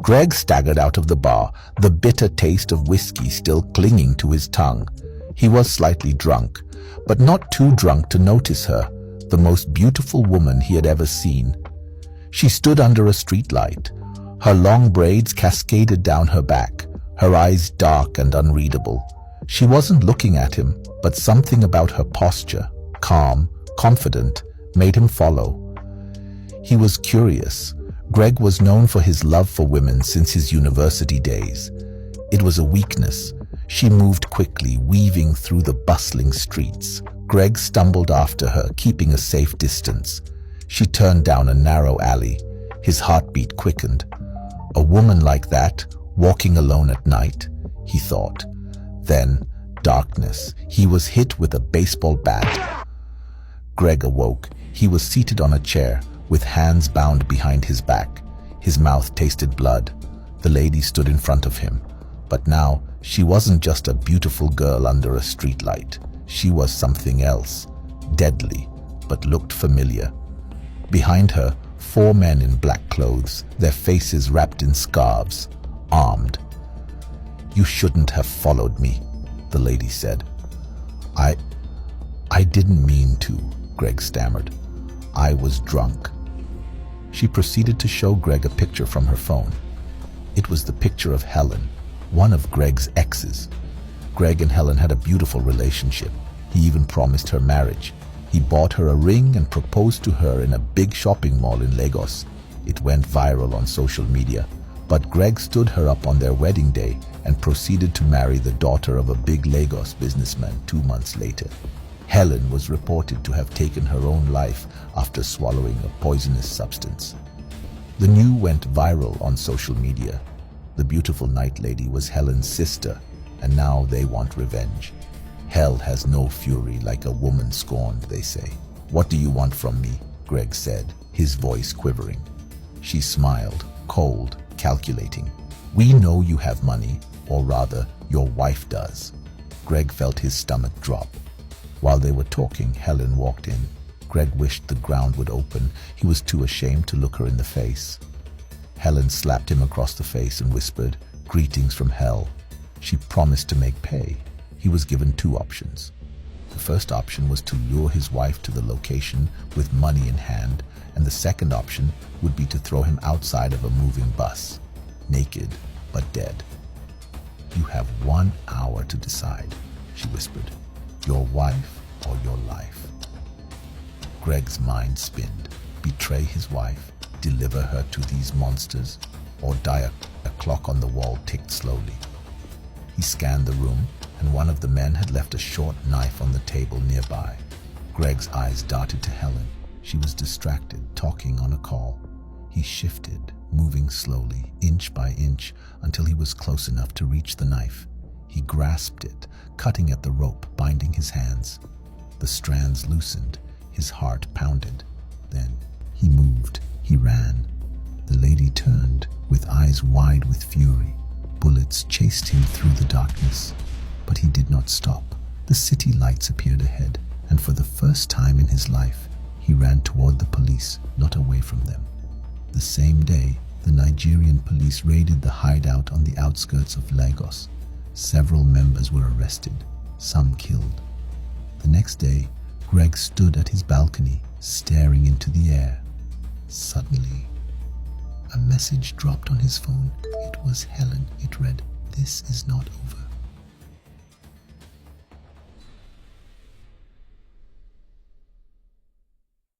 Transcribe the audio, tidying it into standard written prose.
Greg staggered out of the bar, the bitter taste of whiskey still clinging to his tongue. He was slightly drunk, but not too drunk to notice her, the most beautiful woman he had ever seen. She stood under a streetlight. Her long braids cascaded down her back, her eyes dark and unreadable. She wasn't looking at him, but something about her posture, calm, confident, made him follow. He was curious. Greg was known for his love for women since his university days. It was a weakness. She moved quickly, weaving through the bustling streets. Greg stumbled after her, keeping a safe distance. She turned down a narrow alley. His heartbeat quickened. A woman like that, walking alone at night, he thought. Then, darkness. He was hit with a baseball bat. Greg awoke. He was seated on a chair, with hands bound behind his back. His mouth tasted blood. The lady stood in front of him. But now, she wasn't just a beautiful girl under a streetlight. She was something else, deadly, but looked familiar. Behind her, 4 men in black clothes, their faces wrapped in scarves, armed. "You shouldn't have followed me," the lady said. I didn't mean to," Greg stammered. "I was drunk." She proceeded to show Greg a picture from her phone. It was the picture of Helen, one of Greg's exes. Greg and Helen had a beautiful relationship. He even promised her marriage. He bought her a ring and proposed to her in a big shopping mall in Lagos. It went viral on social media. But Greg stood her up on their wedding day and proceeded to marry the daughter of a big Lagos businessman 2 months later. Helen was reported to have taken her own life after swallowing a poisonous substance. The news went viral on social media. The beautiful night lady was Helen's sister, and now they want revenge. Hell has no fury like a woman scorned, they say. "What do you want from me?" Greg said, his voice quivering. She smiled, cold, calculating. "We know you have money, or rather, your wife does." Greg felt his stomach drop. While they were talking, Helen walked in. Greg wished the ground would open. He was too ashamed to look her in the face. Helen slapped him across the face and whispered, "Greetings from hell." She promised to make pay. He was given 2 options. The first option was to lure his wife to the location with money in hand, and the second option would be to throw him outside of a moving bus, naked but dead. "You have 1 hour to decide," she whispered. "Your wife or your life." Greg's mind spinned. Betray his wife, deliver her to these monsters, or die. A clock on the wall ticked slowly. He scanned the room, and one of the men had left a short knife on the table nearby. Greg's eyes darted to Helen. She was distracted, talking on a call. He shifted, moving slowly, inch by inch, until he was close enough to reach the knife. He grasped it, cutting at the rope binding his hands. The strands loosened. His heart pounded. Then he moved. He ran. The lady turned, with eyes wide with fury. Bullets chased him through the darkness. But he did not stop. The city lights appeared ahead, and for the first time in his life, he ran toward the police, not away from them. The same day, the Nigerian police raided the hideout on the outskirts of Lagos. Several members were arrested, some killed. The next day, Greg stood at his balcony, staring into the air. Suddenly, a message dropped on his phone. It was Helen. It read, "This is not over."